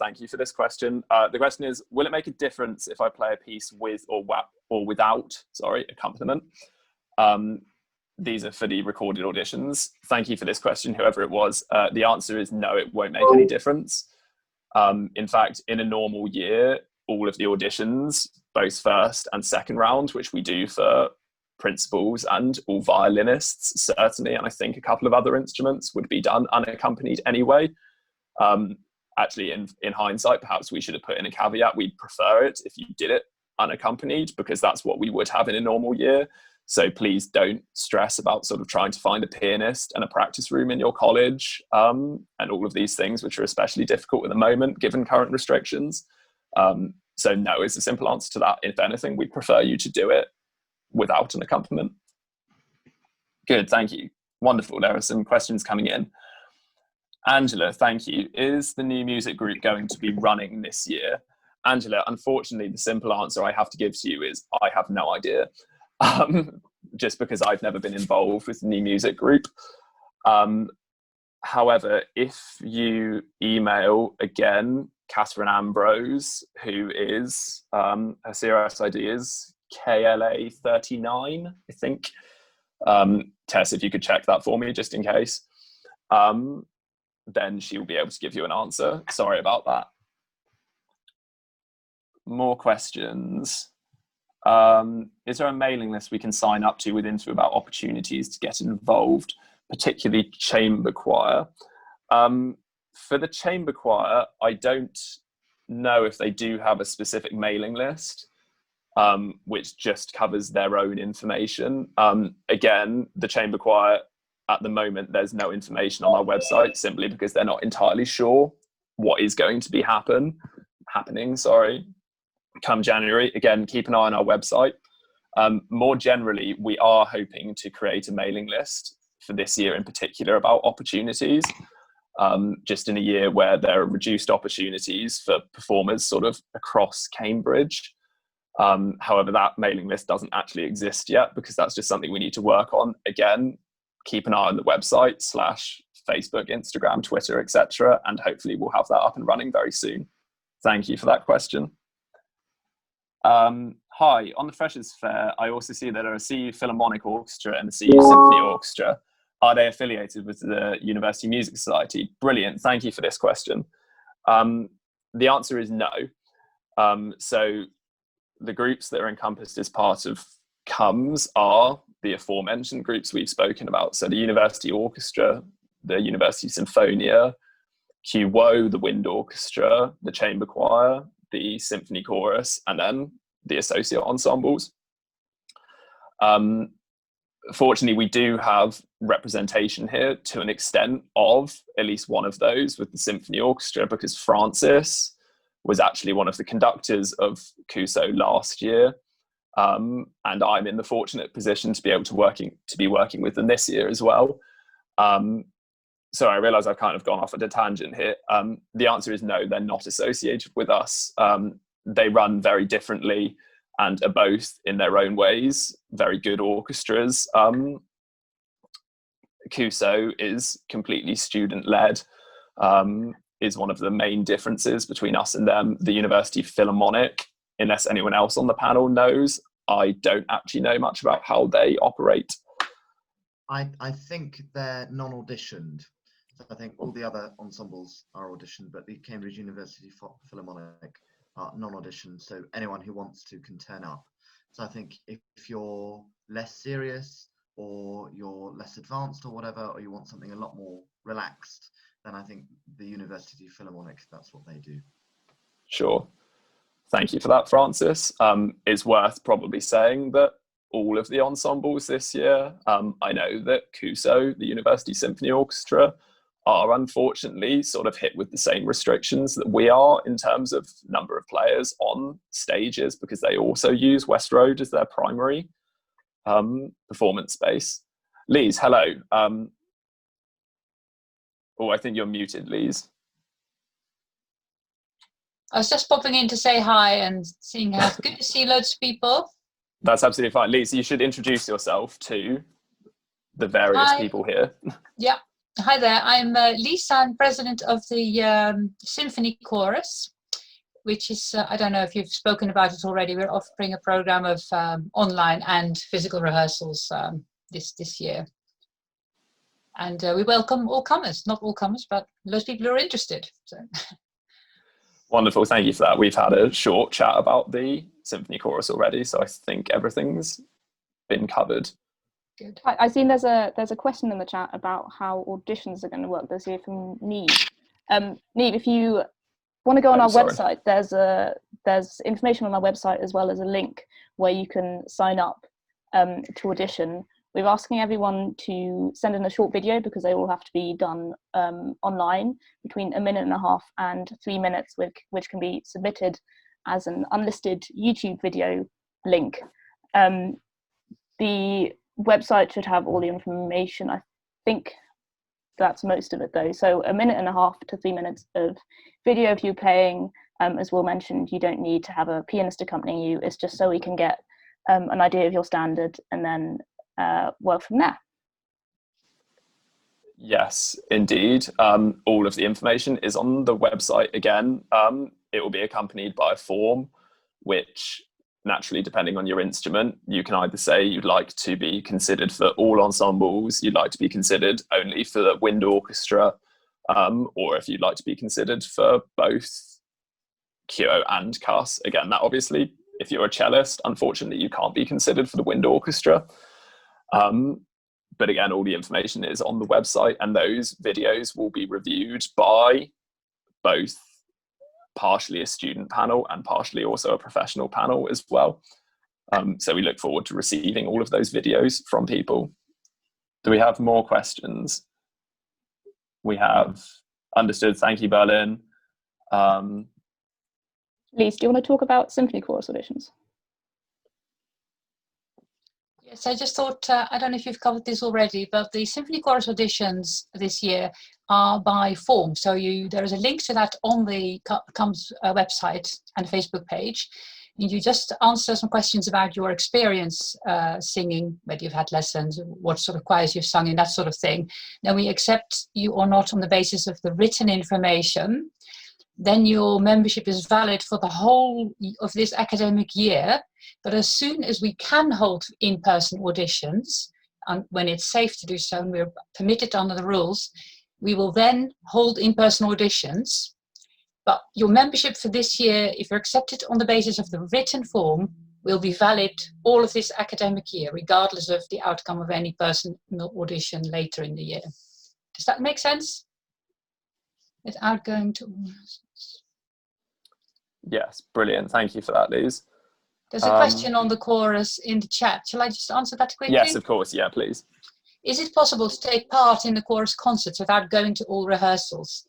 thank you for this question. The question is, will it make a difference if I play a piece with or without, accompaniment? These are for the recorded auditions. Thank you for this question, whoever it was. The answer is no, it won't make any difference. In fact, in a normal year, all of the auditions, both first and second round, which we do for principals and all violinists, certainly, and I think a couple of other instruments, would be done unaccompanied anyway. Actually, in hindsight, perhaps we should have put in a caveat. We'd prefer it if you did it unaccompanied, because that's what we would have in a normal year. So please don't stress about sort of trying to find a pianist and a practice room in your college, and all of these things, which are especially difficult at the moment, given current restrictions. So no is the simple answer to that. If anything, we'd prefer you to do it without an accompaniment. Good, thank you. Wonderful, there are some questions coming in. Angela, thank you. Is the new music group going to be running this year? Angela, unfortunately, the simple answer I have to give to you is I have no idea. Just because I've never been involved with the new music group. However, if you email again Catherine Ambrose, who is, her CRS ID is KLA39, I think. Tess, if you could check that for me, just in case. Then she will be able to give you an answer. Sorry about that. More questions. Is there a mailing list we can sign up to with Into about opportunities to get involved, particularly chamber choir? For the chamber choir, I don't know if they do have a specific mailing list, which just covers their own information. Again, the chamber choir, at the moment, there's no information on our website, simply because they're not entirely sure what is going to be happening, come January. Again, keep an eye on our website. More generally, we are hoping to create a mailing list for this year in particular about opportunities, just in a year where there are reduced opportunities for performers sort of across Cambridge. However, that mailing list doesn't actually exist yet, because that's just something we need to work on. Again, keep an eye on the website / Facebook, Instagram, Twitter, etc. And hopefully we'll have that up and running very soon. Thank you for that question. Hi, on the Freshers Fair, I also see that there are a CU Philharmonic Orchestra and the CU Symphony Orchestra. Are they affiliated with the University Music Society? Brilliant, thank you for this question. The answer is no. So the groups that are encompassed as part of CUMS are the aforementioned groups we've spoken about. So the University Orchestra, the University Symphonia, QWO, the Wind Orchestra, the Chamber Choir, the Symphony Chorus, and then the associate ensembles. Fortunately, we do have representation here to an extent of at least one of those with the Symphony Orchestra, because Francis was actually one of the conductors of CUSO last year. And I'm in the fortunate position to be able to be working with them this year as well. So I realise I've kind of gone off at a tangent here. The answer is no, they're not associated with us. They run very differently and are both, in their own ways, very good orchestras. CUSO is completely student-led, is one of the main differences between us and them. The University Philharmonic, unless anyone else on the panel knows, I don't actually know much about how they operate. I think they're non-auditioned. I think all the other ensembles are auditioned, but the Cambridge University Philharmonic are non-auditioned, so anyone who wants to can turn up. So I think if you're less serious, or you're less advanced or whatever, or you want something a lot more relaxed, then I think the University Philharmonic, that's what they do. Sure. Thank you for that, Francis. It's worth probably saying that all of the ensembles this year, I know that CUSO, the University Symphony Orchestra, are unfortunately sort of hit with the same restrictions that we are in terms of number of players on stages, because they also use West Road as their primary performance space. Lise, hello. Oh, I think you're muted, Lise. I was just popping in to say hi and seeing how it's good to see loads of people. That's absolutely fine. Lise, you should introduce yourself to the various people here. Yeah, Hi there, I'm Lisa. I'm president of the Symphony Chorus, which is, I don't know if you've spoken about it already. We're offering a program of online and physical rehearsals this year. And we welcome all comers, not all comers, but those people who are interested. So. Wonderful, thank you for that. We've had a short chat about the Symphony Chorus already, so I think everything's been covered. Good. I've seen there's a question in the chat about how auditions are going to work this year from Neve. Neve, if you want to go on our website, there's information on our website as well as a link where you can sign up to audition. We're asking everyone to send in a short video because they all have to be done online between 1.5 minutes and 3 minutes, which can be submitted as an unlisted YouTube video link. The website should have all the information. I think that's most of it though. So 1.5 minutes to 3 minutes of video if you're playing. As Will mentioned, you don't need to have a pianist accompanying you. It's just so we can get an idea of your standard and then work from there. Yes, indeed. All of the information is on the website again. It will be accompanied by a form, which naturally, depending on your instrument, you can either say you'd like to be considered for all ensembles, you'd like to be considered only for the wind orchestra, or if you'd like to be considered for both QO and CUS. Again, that obviously, if you're a cellist, unfortunately, you can't be considered for the wind orchestra. But again, all the information is on the website, and those videos will be reviewed by both partially a student panel and partially also a professional panel as well. So we look forward to receiving all of those videos from people. Do we have more questions? We have. Understood. Thank you, Berlin. Lise, do you want to talk about Symphony Chorus auditions? Yes, I just thought, I don't know if you've covered this already, but the Symphony Chorus auditions this year are by form. So there is a link to that on the CUMS website and Facebook page. And you just answer some questions about your experience singing, whether you've had lessons, what sort of choirs you've sung in, that sort of thing. Then we accept you or not on the basis of the written information. Then your membership is valid for the whole of this academic year. But as soon as we can hold in-person auditions, and when it's safe to do so, and we're permitted under the rules, we will then hold in-person auditions. But your membership for this year, if you're accepted on the basis of the written form, will be valid all of this academic year, regardless of the outcome of any personal audition later in the year. Does that make sense? Without going to... Yes, brilliant. Thank you for that, Lise. There's a question on the chorus in the chat. Shall I just answer that quickly? Yes, of course. Yeah, please. Is it possible to take part in the chorus concerts without going to all rehearsals?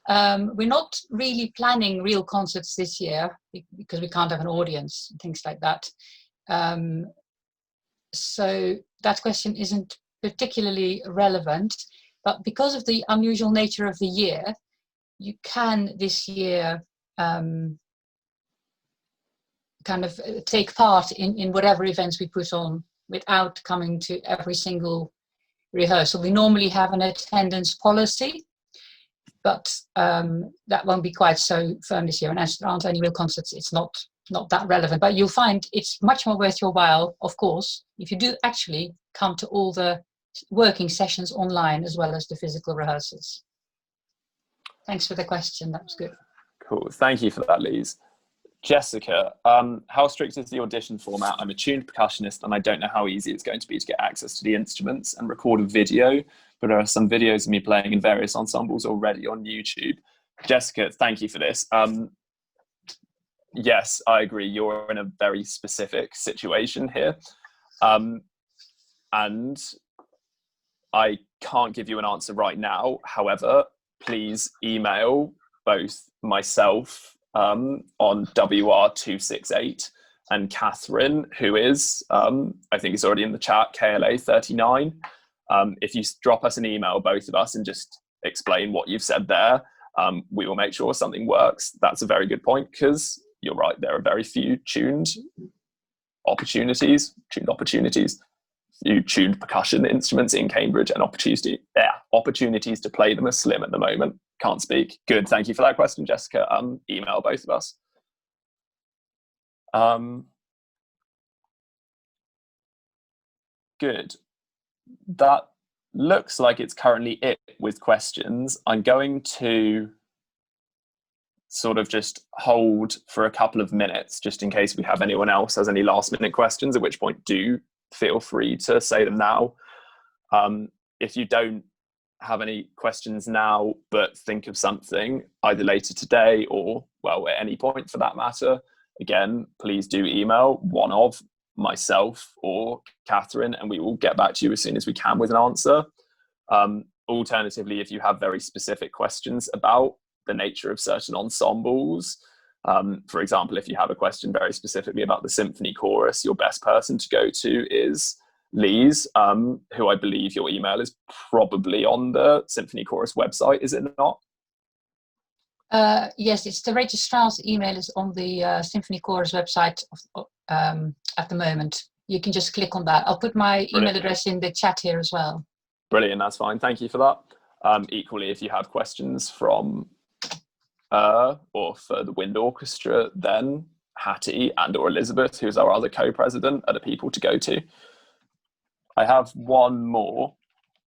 We're not really planning real concerts this year because we can't have an audience and things like that. So that question isn't particularly relevant, but because of the unusual nature of the year, you can this year kind of take part in whatever events we put on without coming to every single rehearsal. We normally have an attendance policy, but that won't be quite so firm this year. And as there aren't any real concerts, it's not that relevant. But you'll find it's much more worth your while, of course, if you do actually come to all the working sessions online as well as the physical rehearsals. Thanks for the question. That was good. Cool. Thank you for that, Lise. Jessica, how strict is the audition format? I'm a tuned percussionist and I don't know how easy it's going to be to get access to the instruments and record a video, but there are some videos of me playing in various ensembles already on YouTube. Jessica, thank you for this. Yes, I agree. You're in a very specific situation here. And I can't give you an answer right now. However, please email both myself on WR268 and Catherine, who is, I think is already in the chat, KLA39. If you drop us an email, both of us, and just explain what you've said there, we will make sure something works. That's a very good point, because you're right, there are very few tuned opportunities, few tuned percussion instruments in Cambridge, and opportunity, Opportunities to play them are slim at the moment. Can't speak. Good, thank you for that question, Jessica. Email both of us. Good. That looks like it's currently it with questions. I'm going to sort of just hold for a couple of minutes, just in case we have anyone else has any last minute questions, at which point do feel free to say them now. If you don't have any questions now, but think of something either later today or, well, at any point for that matter, again, please do email one of myself or Catherine, and we will get back to you as soon as we can with an answer. Alternatively, if you have very specific questions about the nature of certain ensembles, for example, if you have a question very specifically about the Symphony Chorus, your best person to go to is Lee's, who I believe your email is probably on the Symphony Chorus website, is it not? Yes, it's the registrar's email is on the Symphony Chorus website at the moment. You can just click on that. I'll put my email address in the chat here as well. Brilliant, that's fine. Thank you for that. Equally, if you have questions from or for the Wind Orchestra, then Hattie and or Elizabeth, who's our other co-president, are the people to go to. I have one more.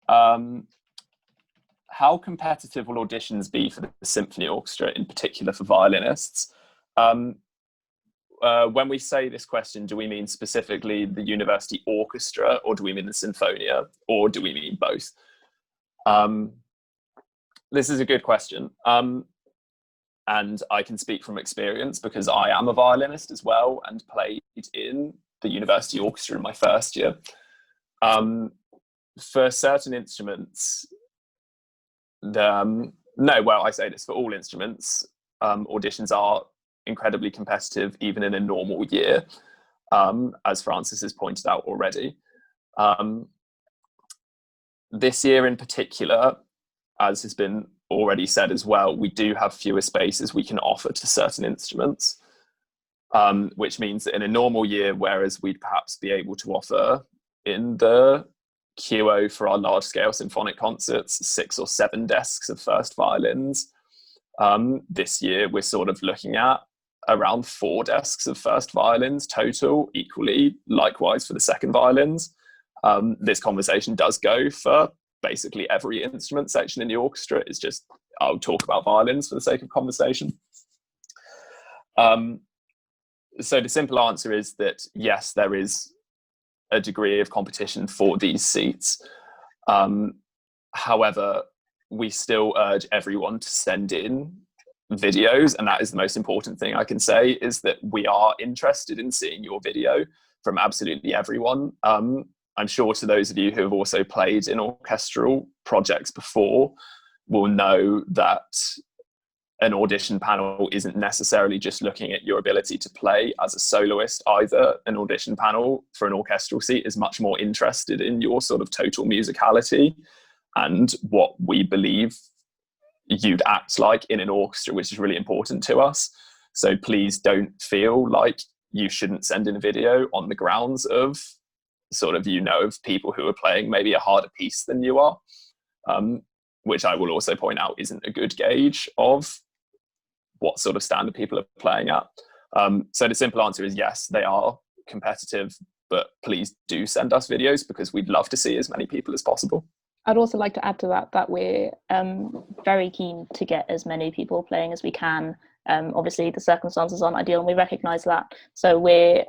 How competitive will auditions be for the Symphony Orchestra, in particular for violinists? When we say this question, do we mean specifically the university orchestra, or do we mean the Sinfonia, or do we mean both? This is a good question. And I can speak from experience because I am a violinist as well and played in the university orchestra in my first year. For certain instruments, I say this for all instruments, auditions are incredibly competitive even in a normal year, as Francis has pointed out already. This year in particular, as has been already said as well, we do have fewer spaces we can offer to certain instruments, which means that in a normal year, whereas we'd perhaps be able to offer in the QO for our large-scale symphonic concerts 6 or 7 desks of first violins, this year we're sort of looking at around 4 desks of first violins total, equally likewise for the second violins. This conversation does go for basically every instrument section in the orchestra. It's just I'll talk about violins for the sake of conversation. So the simple answer is that yes, there is a degree of competition for these seats. However, we still urge everyone to send in videos, and that is the most important thing I can say, is that we are interested in seeing your video from absolutely everyone. I'm sure to those of you who have also played in orchestral projects before will know that an audition panel isn't necessarily just looking at your ability to play as a soloist either. An audition panel for an orchestral seat is much more interested in your sort of total musicality and what we believe you'd act like in an orchestra, which is really important to us. So please don't feel like you shouldn't send in a video on the grounds of sort of, of people who are playing maybe a harder piece than you are, which I will also point out isn't a good gauge of what sort of standard people are playing at. So the simple answer is yes, they are competitive, but please do send us videos because we'd love to see as many people as possible. I'd also like to add to that we're very keen to get as many people playing as we can. Obviously the circumstances aren't ideal and we recognise that. So we're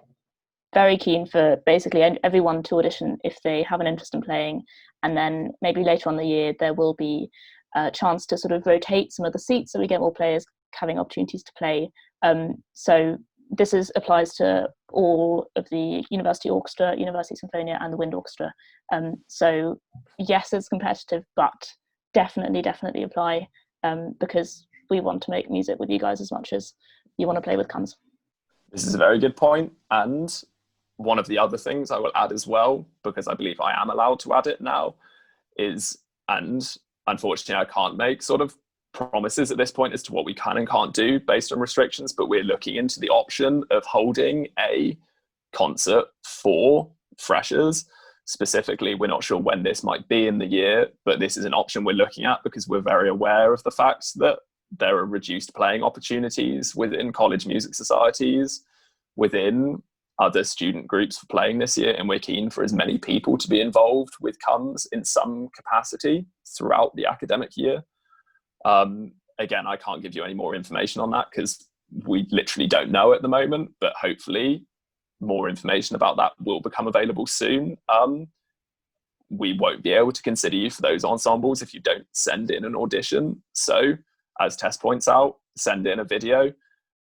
very keen for basically everyone to audition if they have an interest in playing, and then maybe later on in the year there will be a chance to sort of rotate some of the seats so we get more players having opportunities to play. So this applies to all of the university orchestra, university symphonia and the wind orchestra. So yes, it's competitive, but definitely apply, because we want to make music with you guys as much as you want to play with CUMS. This is a very good point, and one of the other things I will add as well, because I believe I am allowed to add it now, is, and unfortunately I can't make sort of promises at this point as to what we can and can't do based on restrictions, but we're looking into the option of holding a concert for freshers. specifically, we're not sure when this might be in the year, but this is an option we're looking at because we're very aware of the fact that there are reduced playing opportunities within college music societies, within other student groups for playing this year, and we're keen for as many people to be involved with CUMS in some capacity throughout the academic year. Again, I can't give you any more information on that because we literally don't know at the moment, but hopefully more information about that will become available soon. We won't be able to consider you for those ensembles if you don't send in an audition. So as Tess points out, send in a video.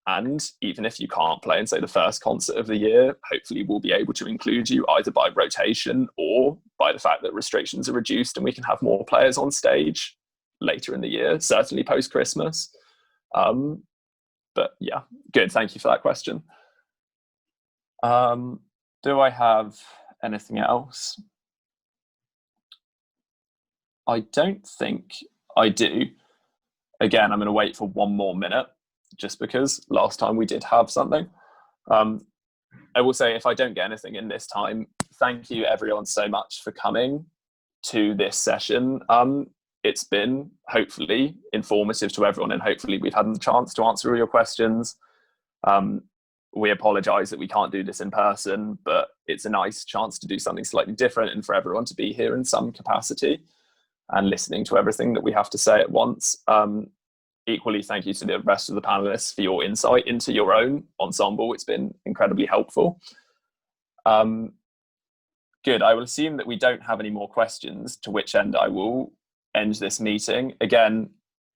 And even if you can't play in, say, the first concert of the year, hopefully we'll be able to include you either by rotation or by the fact that restrictions are reduced and we can have more players on stage later in the year, certainly post-Christmas. But yeah, good. Thank you for that question. Do I have anything else? I don't think I do. Again, I'm going to wait for one more minute, just because last time we did have something. I will say, if I don't get anything in this time, thank you everyone so much for coming to this session. It's been hopefully informative to everyone, and hopefully we've had the chance to answer all your questions. We apologize that we can't do this in person, but it's a nice chance to do something slightly different and for everyone to be here in some capacity and listening to everything that we have to say at once. Equally, thank you to the rest of the panelists for your insight into your own ensemble. It's been incredibly helpful. Good, I will assume that we don't have any more questions, to which end I will end this meeting. Again,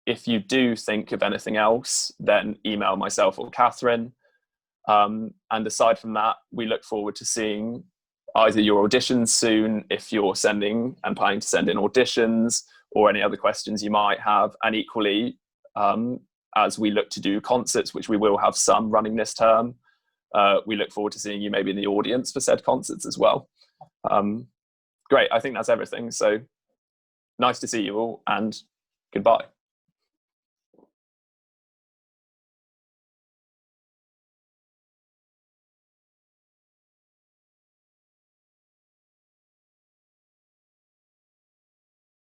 if you do think of anything else, then email myself or Catherine. And aside from that, we look forward to seeing either your auditions soon, if you're sending and planning to send in auditions, or any other questions you might have. And equally, as we look to do concerts, which we will have some running this term, we look forward to seeing you maybe in the audience for said concerts as well. Great, I think that's everything. So nice to see you all, and goodbye.